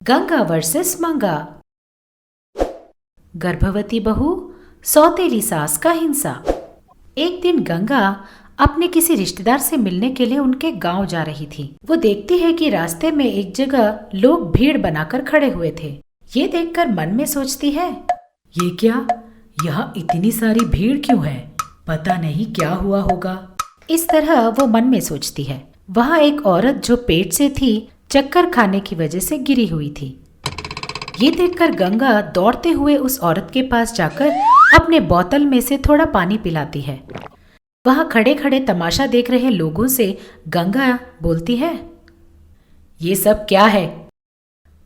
Ganga versus मंगा। गर्भवती बहू, सौतेली सास का हिंसा। एक दिन गंगा अपने किसी रिश्तेदार से मिलने के लिए उनके गांव जा रही थी। वो देखती है कि रास्ते में एक जगह लोग भीड़ बनाकर खड़े हुए थे। ये देखकर मन में सोचती है, ये क्या, यहाँ इतनी सारी भीड़ क्यों है? पता नहीं क्या हुआ होगा। इस तरह वो मन में सोचती है। वहाँ एक औरत जो पेट से थी, चक्कर खाने की वजह से गिरी हुई थी। ये देखकर गंगा दौड़ते हुए उस औरत के पास जाकर अपने बोतल में से थोड़ा पानी पिलाती है। वहाँ खड़े खड़े तमाशा देख रहे लोगों से गंगा बोलती है, ये सब क्या है?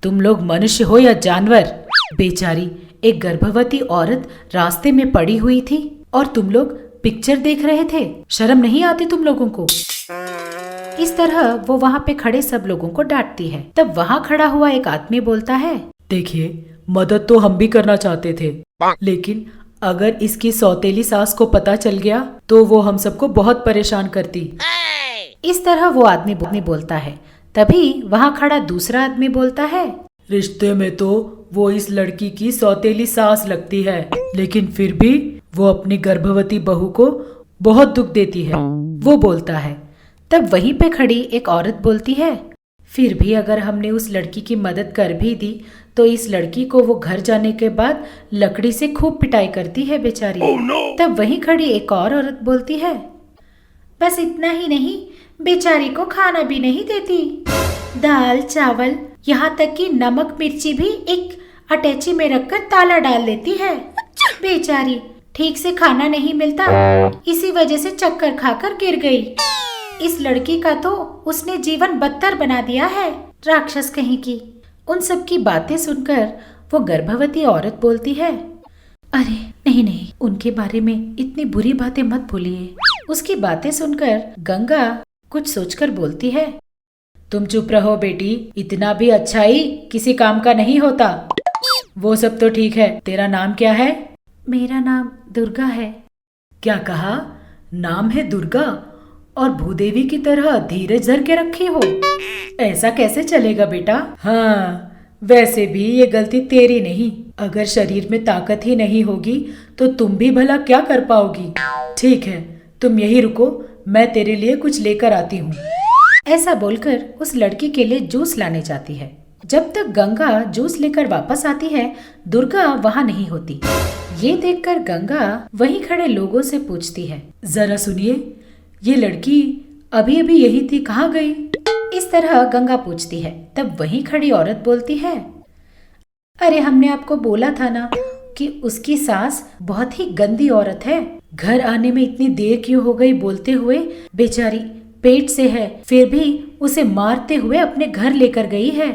तुम लोग मनुष्य हो या जानवर? बेचारी एक गर्भवती औरत रास्ते में पड़ी हुई थी और तुम लोग पिक्चर देख रहे थे। शर्म नहीं आती तुम लोगों को? इस तरह वो वहाँ पे खड़े सब लोगों को डांटती है। तब वहाँ खड़ा हुआ एक आदमी बोलता है, देखिए, मदद तो हम भी करना चाहते थे, लेकिन अगर इसकी सौतेली सास को पता चल गया तो वो हम सबको बहुत परेशान करती। इस तरह वो आदमी बोलता है। तभी वहाँ खड़ा दूसरा आदमी बोलता है, रिश्ते में तो वो इस लड़की की सौतेली सास लगती है, लेकिन फिर भी वो अपनी गर्भवती बहू को बहुत दुख देती है। वो बोलता है। तब वहीं पे खड़ी एक औरत बोलती है, फिर भी अगर हमने उस लड़की की मदद कर भी दी तो इस लड़की को वो घर जाने के बाद लकड़ी से खूब पिटाई करती है बेचारी। तब वहीं खड़ी एक और औरत बोलती है, बस इतना ही नहीं, बेचारी को खाना भी नहीं देती। दाल चावल, यहाँ तक कि नमक मिर्ची भी एक अटैची में रखकर ताला डाल देती है। बेचारी ठीक से खाना नहीं मिलता, इसी वजह से चक्कर खाकर गिर गई। इस लड़की का तो उसने जीवन बदतर बना दिया है, राक्षस कहीं की। उन सब की बातें सुनकर वो गर्भवती औरत बोलती है, अरे नहीं, उनके बारे में इतनी बुरी बातें मत बोलिए। उसकी बातें सुनकर गंगा कुछ सोचकर बोलती है, तुम चुप रहो बेटी, इतना भी अच्छाई किसी काम का नहीं होता। वो सब तो ठीक है, तेरा नाम क्या है? मेरा नाम दुर्गा है। क्या कहा? नाम है दुर्गा और भूदेवी की तरह धीरज धर के रखी हो? ऐसा कैसे चलेगा बेटा? हाँ, वैसे भी ये गलती तेरी नहीं। अगर शरीर में ताकत ही नहीं होगी तो तुम भी भला क्या कर पाओगी? ठीक है, तुम यही रुको, मैं तेरे लिए कुछ लेकर आती हूँ। ऐसा बोलकर उस लड़की के लिए जूस लाने जाती है। जब तक गंगा जूस लेकर वापस आती है, दुर्गा वहाँ नहीं होती। ये देखकर गंगा वहीं खड़े लोगों से पूछती है, जरा सुनिए, ये लड़की अभी अभी यही थी, कहाँ गई? इस तरह गंगा पूछती है। तब वहीं खड़ी औरत बोलती है, अरे हमने आपको बोला था ना कि उसकी सास बहुत ही गंदी औरत है। घर आने में इतनी देर क्यों हो गई बोलते हुए बेचारी पेट से है, फिर भी उसे मारते हुए अपने घर लेकर गई है।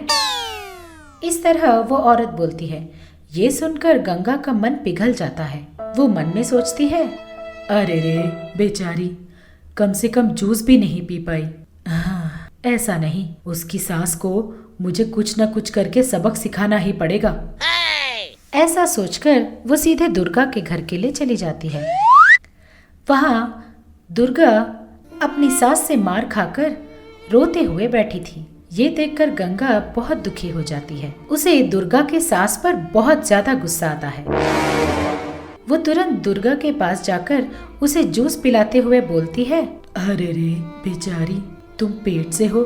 इस तरह वो औरत बोलती है। ये सुनकर गंगा का मन पिघल जाता है। वो मन में सोचती है, अरे रे बेचारी, कम से कम जूस भी नहीं पी पाई। ऐसा नहीं, उसकी सास को मुझे कुछ न कुछ करके सबक सिखाना ही पड़ेगा। ऐसा सोचकर वो सीधे दुर्गा के घर के लिए चली जाती है। वहाँ दुर्गा अपनी सास से मार खाकर रोते हुए बैठी थी। ये देखकर गंगा बहुत दुखी हो जाती है। उसे दुर्गा के सास पर बहुत ज्यादा गुस्सा आता है। वो तुरंत दुर्गा के पास जाकर उसे जूस पिलाते हुए बोलती है, अरे रे बेचारी, तुम पेट से हो,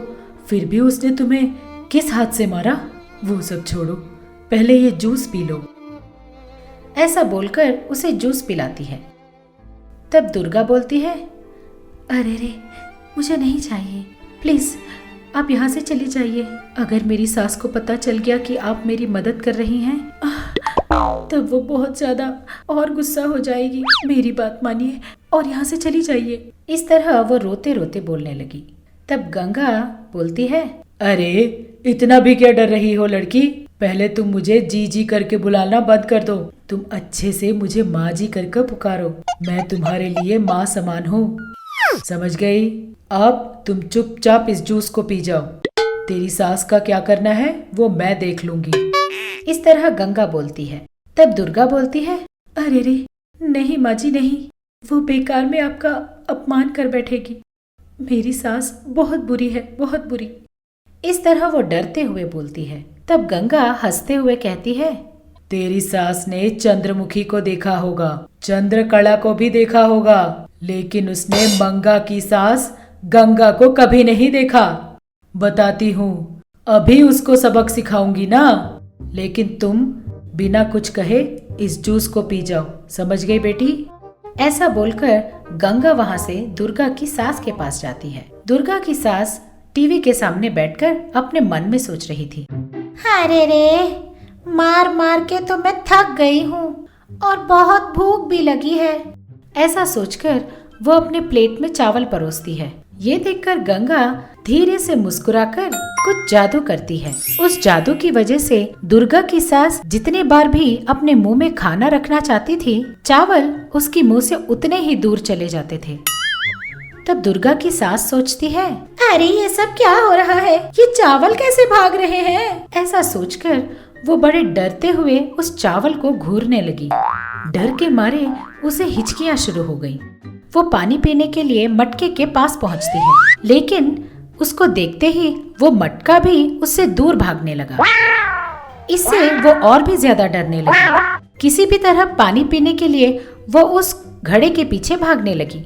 फिर भी उसने तुम्हें किस हाथ से मारा? वो सब छोड़ो, पहले ये जूस पी लो। ऐसा बोलकर उसे जूस पिलाती है। तब दुर्गा बोलती है, अरे रे, मुझे नहीं चाहिए, प्लीज आप यहाँ से चली जाइए। अगर मेरी सास को पता चल गया कि आप मेरी मदद कर रही हैं, तब वो बहुत ज्यादा और गुस्सा हो जाएगी। मेरी बात मानिए और यहाँ से चली जाइए। इस तरह वो रोते रोते बोलने लगी। तब गंगा बोलती है, अरे इतना भी क्या डर रही हो लड़की? पहले तुम मुझे जी जी करके बुलाना बंद कर दो। तुम अच्छे से मुझे माँ जी करके पुकारो। मैं तुम्हारे लिए माँ समान हूँ, समझ गई? अब तुम चुपचाप इस जूस को पी जाओ। तेरी सास का क्या करना है वो मैं देख लूंगी। इस तरह गंगा बोलती है। तब दुर्गा बोलती है, अरे रे नहीं माँ जी नहीं, वो बेकार में आपका अपमान कर बैठेगी। मेरी सास बहुत बुरी है, बहुत बुरी। इस तरह वो डरते हुए बोलती है। तब गंगा हंसते हुए कहती है, तेरी सास ने चंद्रमुखी को देखा होगा, चंद्रकला को भी देखा होगा, लेकिन उसने मंगा की सास गंगा को कभी नहीं देखा। बताती हूँ, अभी उसको सबक सिखाऊंगी ना। लेकिन तुम बिना कुछ कहे इस जूस को पी जाओ, समझ गई बेटी? ऐसा बोलकर गंगा वहाँ से दुर्गा की सास के पास जाती है। दुर्गा की सास टीवी के सामने बैठकर अपने मन में सोच रही थी, अरे रे, मार मार के तो मैं थक गई हूँ और बहुत भूख भी लगी है। ऐसा सोचकर वो अपने प्लेट में चावल परोसती है। ये देखकर गंगा धीरे से मुस्कुराकर कुछ जादू करती है। उस जादू की वजह से दुर्गा की सास जितने बार भी अपने मुंह में खाना रखना चाहती थी, चावल उसकी मुंह से उतने ही दूर चले जाते थे। तब दुर्गा की सास सोचती है, अरे ये सब क्या हो रहा है? ये चावल कैसे भाग रहे हैं? ऐसा सोचकर वो बड़े डरते हुए उस चावल को घूरने लगी। डर के मारे उसे हिचकियां शुरू हो गई। वो पानी पीने के लिए मटके के पास पहुंचती है, लेकिन उसको देखते ही वो मटका भी उससे दूर भागने लगा। इससे वो और भी ज्यादा डरने लगी। किसी भी तरह पानी पीने के लिए वो उस घड़े के पीछे भागने लगी।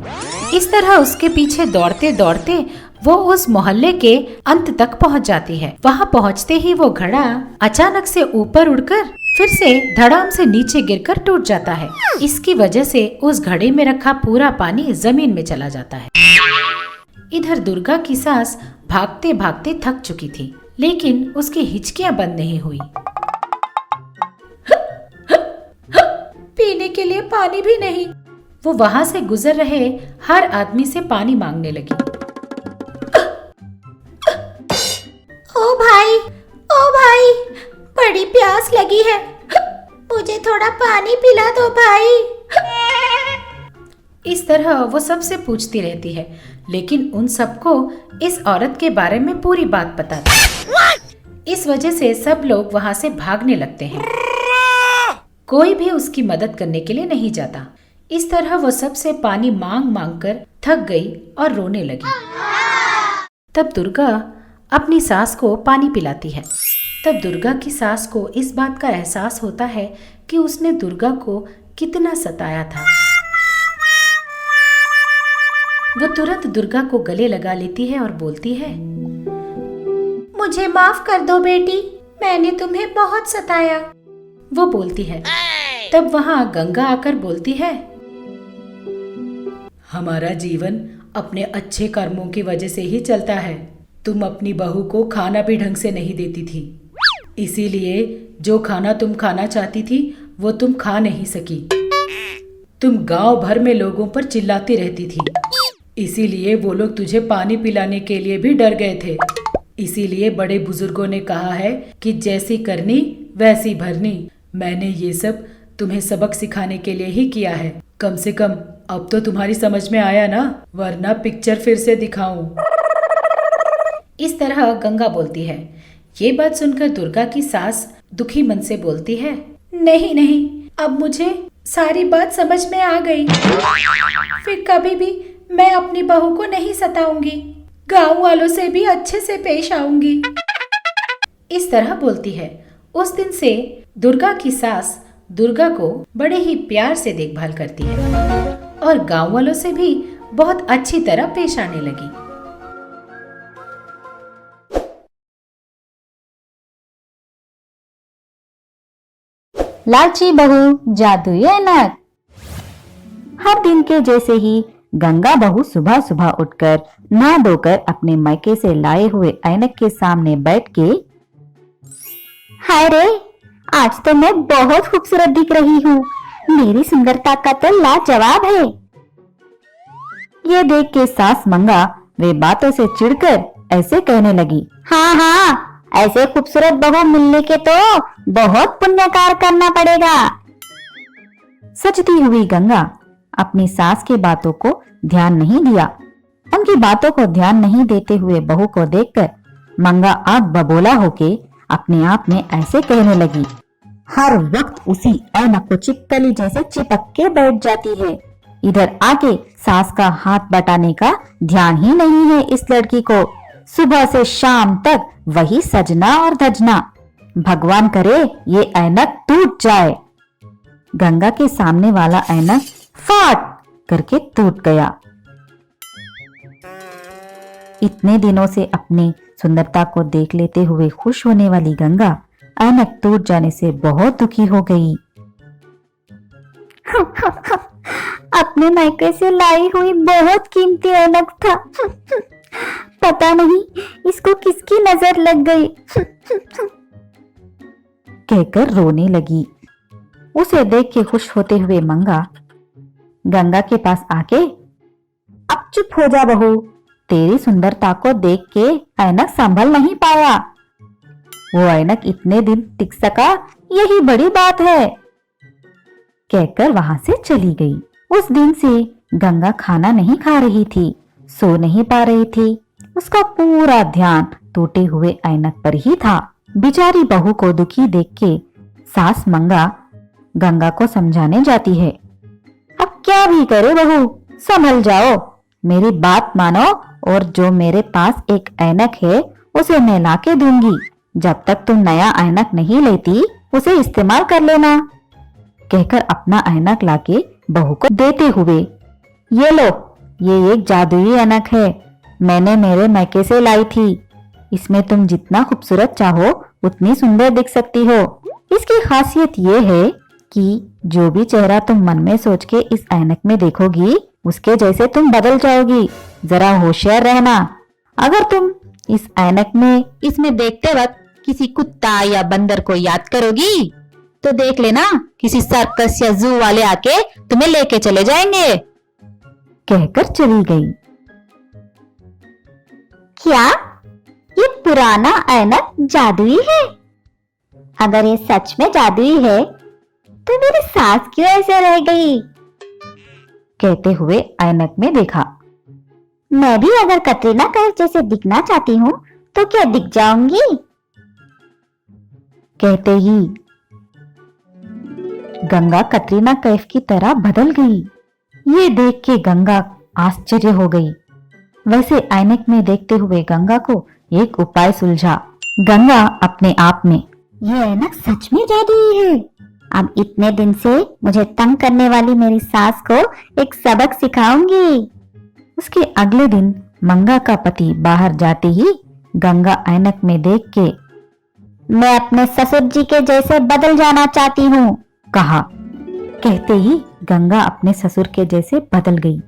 इस तरह उसके पीछे दौड़ते दौड़ते वो उस मोहल्ले के अंत तक पहुंच जाती है। वहां पहुंचते ही वो घड़ा अचानक से ऊपर उड़कर फिर से धड़ाम से नीचे गिरकर टूट जाता है। इसकी वजह से उस घड़े में रखा पूरा पानी जमीन में चला जाता है। इधर दुर्गा की सास भागते भागते थक चुकी थी, लेकिन उसकी हिचकियां बंद नहीं हुई। पीने के लिए पानी भी नहीं। वो वहां से गुजर रहे हर आदमी से पानी मांगने लगी। ओ भाई, बड़ी प्यास लगी है, मुझे थोड़ा पानी पिला दो भाई। इस तरह वो सबसे पूछती रहती है, लेकिन उन सबको इस औरत के बारे में पूरी बात पता थी। इस वजह से सब लोग वहां से भागने लगते हैं। कोई भी उसकी मदद करने के लिए नहीं जाता। इस तरह वो सबसे पानी मांग मांग कर थक गई और रोने लगी। तब दुर्गा अपनी सास को पानी पिलाती है। तब दुर्गा की सास को इस बात का एहसास होता है कि उसने दुर्गा को कितना सताया था। वो तुरंत दुर्गा को गले लगा लेती है और बोलती है, मुझे माफ कर दो बेटी, मैंने तुम्हें बहुत सताया। वो बोलती है। तब वहाँ गंगा आकर बोलती है, हमारा जीवन अपने अच्छे कर्मों की वजह से ही चलता है। तुम अपनी बहू को खाना भी ढंग से नहीं देती थी, इसीलिए जो खाना तुम खाना चाहती थी वो तुम खा नहीं सकी। तुम गांव भर में लोगों पर चिल्लाती रहती थी, इसीलिए वो लोग तुझे पानी पिलाने के लिए भी डर गए थे। इसीलिए बड़े बुजुर्गों ने कहा है कि जैसी करनी वैसी भरनी। मैंने ये सब तुम्हें सबक सिखाने के लिए ही किया है। कम से कम अब तो तुम्हारी समझ में आया ना, वरना पिक्चर फिर से दिखाऊं। इस तरह गंगा बोलती है। ये बात सुनकर दुर्गा की सास दुखी मन से बोलती है, नहीं नहीं, अब मुझे सारी बात समझ में आ गई। फिर कभी भी मैं अपनी बहू को नहीं सताऊंगी, गांव वालों से भी अच्छे से पेश आऊंगी। इस तरह बोलती है। उस दिन से दुर्गा की सास दुर्गा को बड़े ही प्यार से देखभाल करती है और गांव वालों से भी बहुत अच्छी तरह पेश आने लगी। लालची बहू जादुई ऐनक। हर दिन के जैसे ही गंगा बहू सुबह सुबह उठकर नहा धोकर अपने मायके से लाए हुए ऐनक के सामने बैठ के, हाय रे, आज तो मैं बहुत खूबसूरत दिख रही हूँ, मेरी सुंदरता का तो लाजवाब है। ये देख के सास मंगा वे बातों से चिढ़कर ऐसे कहने लगी, हाँ हाँ, ऐसे खूबसूरत बहू मिलने के तो बहुत पुण्य कार्य करना पड़ेगा। सजती हुई गंगा अपनी सास की बातों को ध्यान नहीं दिया। उनकी बातों को ध्यान नहीं देते हुए बहू को देखकर मंगा आग बबोला होके अपने आप में ऐसे कहने लगी, हर वक्त उसी ऐनक को चिपकली जैसे चिपक के बैठ जाती है। इधर आके सास का हाथ बटाने का ध्यान ही नहीं है इस लड़की को। सुबह से शाम तक वही सजना और धजना। भगवान करे ये ऐनक टूट जाए। गंगा के सामने वाला ऐनक फाट करके टूट गया। इतने दिनों से अपनी सुंदरता को देख लेते हुए खुश होने वाली गंगा ऐनक टूट जाने से बहुत दुखी हो गई। अपने मायके से लाई हुई बहुत कीमती ऐनक था। पता नहीं इसको किसकी नजर लग गई। कहकर रोने लगी। उसे देख के खुश होते हुए मंगा गंगा के पास आके, अब चुप हो जा बहू, तेरी सुंदरता को देख के ऐनक संभल नहीं पाया। वो ऐनक इतने दिन टिक सका, यही बड़ी बात है। कहकर वहां से चली गई। उस दिन से गंगा खाना नहीं खा रही थी, सो नहीं पा रही थी। उसका पूरा ध्यान टूटे हुए ऐनक पर ही था। बेचारी बहू को दुखी देख के सास मंगा गंगा को समझाने जाती है। अब क्या भी करे बहू, संभल जाओ, मेरी बात मानो और जो मेरे पास एक ऐनक है उसे मैं लाके दूंगी। जब तक तुम नया ऐनक नहीं लेती उसे इस्तेमाल कर लेना। कहकर अपना ऐनक लाके बहू को देते हुए, ये लो, ये एक जादुई ऐनक है, मैंने मेरे मैके से लाई थी। इसमें तुम जितना खूबसूरत चाहो उतनी सुंदर दिख सकती हो। इसकी खासियत ये है कि जो भी चेहरा तुम मन में सोच के इस ऐनक में देखोगी उसके जैसे तुम बदल जाओगी। जरा होशियार रहना। अगर तुम इस ऐनक में इसमें देखते वक्त किसी कुत्ता या बंदर को याद करोगी तो देख लेना किसी सर्कस या जू वाले आके तुम्हें लेके चले जाएंगे। कहकर चली गई। क्या ये पुराना ऐनक जादुई है? अगर ये सच में जादुई है तो मेरी सास क्यों ऐसे रह गई? कहते हुए ऐनक में देखा। मैं भी अगर कटरीना कैफ जैसे दिखना चाहती हूँ तो क्या दिख जाऊंगी? कहते ही गंगा कटरीना कैफ की तरह बदल गई। ये देख के गंगा आश्चर्य हो गई। वैसे ऐनक में देखते हुए गंगा को एक उपाय सुलझा। गंगा अपने आप में, ये ऐनक सच में जादुई है। अब इतने दिन से मुझे तंग करने वाली मेरी सास को एक सबक सिखाऊंगी। उसके अगले दिन मंगा का पति बाहर जाते ही गंगा ऐनक में देख के, मैं अपने ससुर जी के जैसे बदल जाना चाहती हूँ, कहा। कहते ही गंगा अपने ससुर के जैसे बदल गई।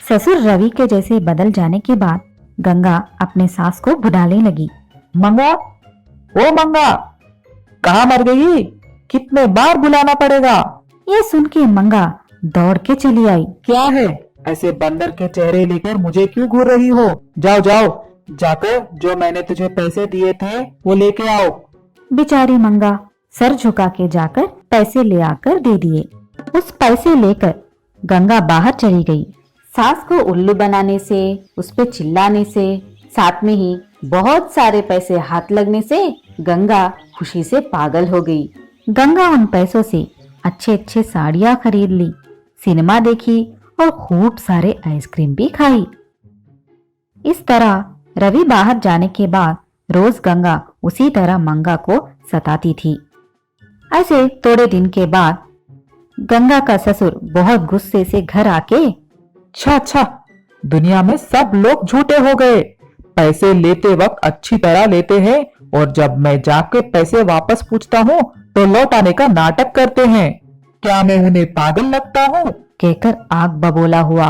ससुर रवि के जैसे बदल जाने के बाद गंगा अपने सास को बुलाने लगी। मंगा, ओ मंगा, कहाँ मर गई? कितने बार बुलाना पड़ेगा? ये सुन के मंगा दौड़ के चली आई। क्या है, ऐसे बंदर के चेहरे लेकर मुझे क्यों घूर रही हो? जाओ जाओ, जाकर जो मैंने तुझे पैसे दिए थे वो लेके आओ। बेचारी मंगा सर झुका के जाकर पैसे ले आकर दे दिए। उस पैसे लेकर गंगा बाहर चली गई। सास को उल्लू बनाने से, उस पे चिल्लाने से, साथ में ही बहुत सारे पैसे हाथ लगने से गंगा खुशी से पागल हो गई। गंगा उन पैसों से अच्छे अच्छे साड़ियाँ खरीद ली, सिनेमा देखी और खूब सारे आइसक्रीम भी खाई। इस तरह रवि बाहर जाने के बाद रोज गंगा उसी तरह मंगा को सताती थी। ऐसे थोड़े दिन के बाद गंगा का ससुर बहुत गुस्से से घर आके, अच्छा, दुनिया में सब लोग झूठे हो गए। पैसे लेते वक्त अच्छी तरह लेते हैं और जब मैं जाके पैसे वापस पूछता हूँ तो लौटाने का नाटक करते हैं। क्या मैं उन्हें पागल लगता हूँ? कहकर आग बबोला हुआ।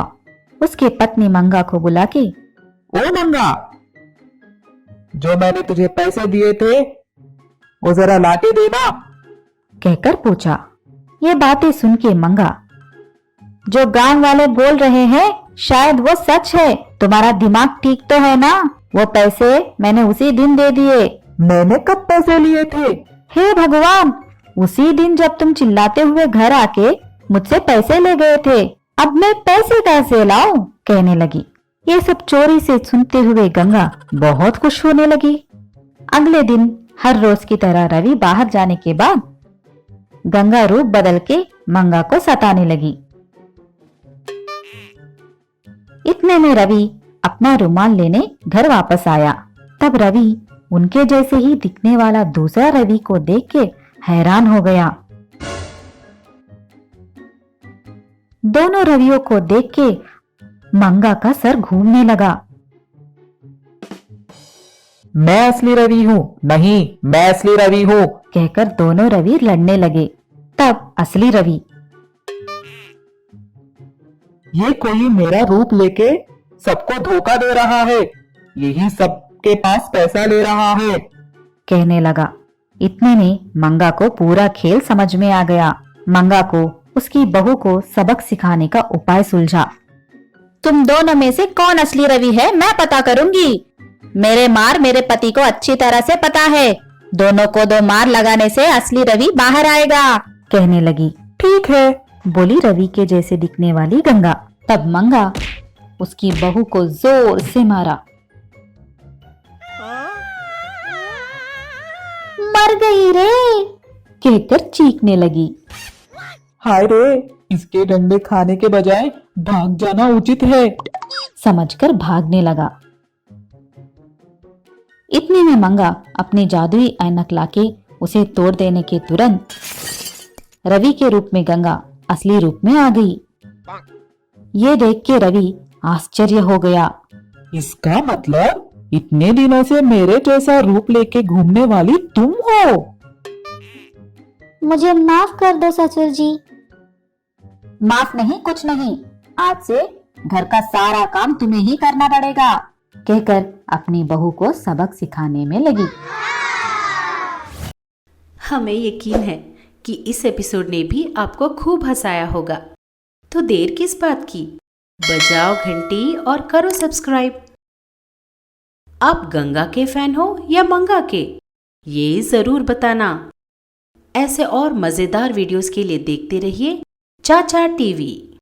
उसकी पत्नी मंगा को बुला के, ओ मंगा, जो मैंने तुझे पैसे दिए थे वो जरा लाके देना। कहकर पूछा। ये बातें सुन के मंगा, जो गांव वाले बोल रहे हैं शायद वो सच है। तुम्हारा दिमाग ठीक तो है ना? वो पैसे मैंने उसी दिन दे दिए। मैंने कब पैसे लिए थे? हे भगवान, उसी दिन जब तुम चिल्लाते हुए घर आके मुझसे पैसे ले गए थे। अब मैं पैसे कैसे लाऊं? कहने लगी। ये सब चोरी से सुनते हुए गंगा बहुत खुश होने लगी। अगले दिन हर रोज की तरह रवि बाहर जाने के बाद गंगा रूप बदल के मंगा को सताने लगी। इतने में रवि अपना रुमाल लेने घर वापस आया। तब रवि उनके जैसे ही दिखने वाला दूसरा रवि को देख के हैरान हो गया। दोनों रवियों को देख के मंगा का सर घूमने लगा। मैं असली रवि हूँ, नहीं मैं असली रवि हूँ। कहकर दोनों रवि लड़ने लगे। तब असली रवि, ये कोई मेरा रूप लेके सबको धोखा दे रहा है, यही सबके पास पैसा ले रहा है, कहने लगा। इतने में मंगा को पूरा खेल समझ में आ गया। मंगा को उसकी बहू को सबक सिखाने का उपाय सुलझा। तुम दोनों में से कौन असली रवि है मैं पता करूंगी। मेरे मार मेरे पति को अच्छी तरह से पता है। दोनों को 2 मार लगाने से असली रवि बाहर आएगा, कहने लगी। ठीक है, बोली रवि के जैसे दिखने वाली गंगा। तब मंगा उसकी बहू को जोर से मारा। मर गई रे, कहकर चीखने लगी। हाय रे, इसके डंडे खाने के बजाय भाग जाना उचित है, समझकर भागने लगा। इतने में मंगा अपनी जादुई ऐनक लाके उसे तोड़ देने के तुरंत रवि के रूप में गंगा असली रूप में आ गई। ये देख के रवि आश्चर्य हो गया। इसका मतलब इतने दिनों से मेरे जैसा रूप लेके घूमने वाली तुम हो। मुझे माफ कर दो ससुर जी। माफ नहीं, कुछ नहीं, आज से घर का सारा काम तुम्हें ही करना पड़ेगा, कहकर अपनी बहू को सबक सिखाने में लगी। हमें यकीन है कि इस एपिसोड ने भी आपको खूब हंसाया होगा। तो देर किस बात की, बजाओ घंटी और करो सब्सक्राइब। आप गंगा के फैन हो या मंगा के, ये जरूर बताना। ऐसे और मजेदार वीडियोस के लिए देखते रहिए चाचा टीवी।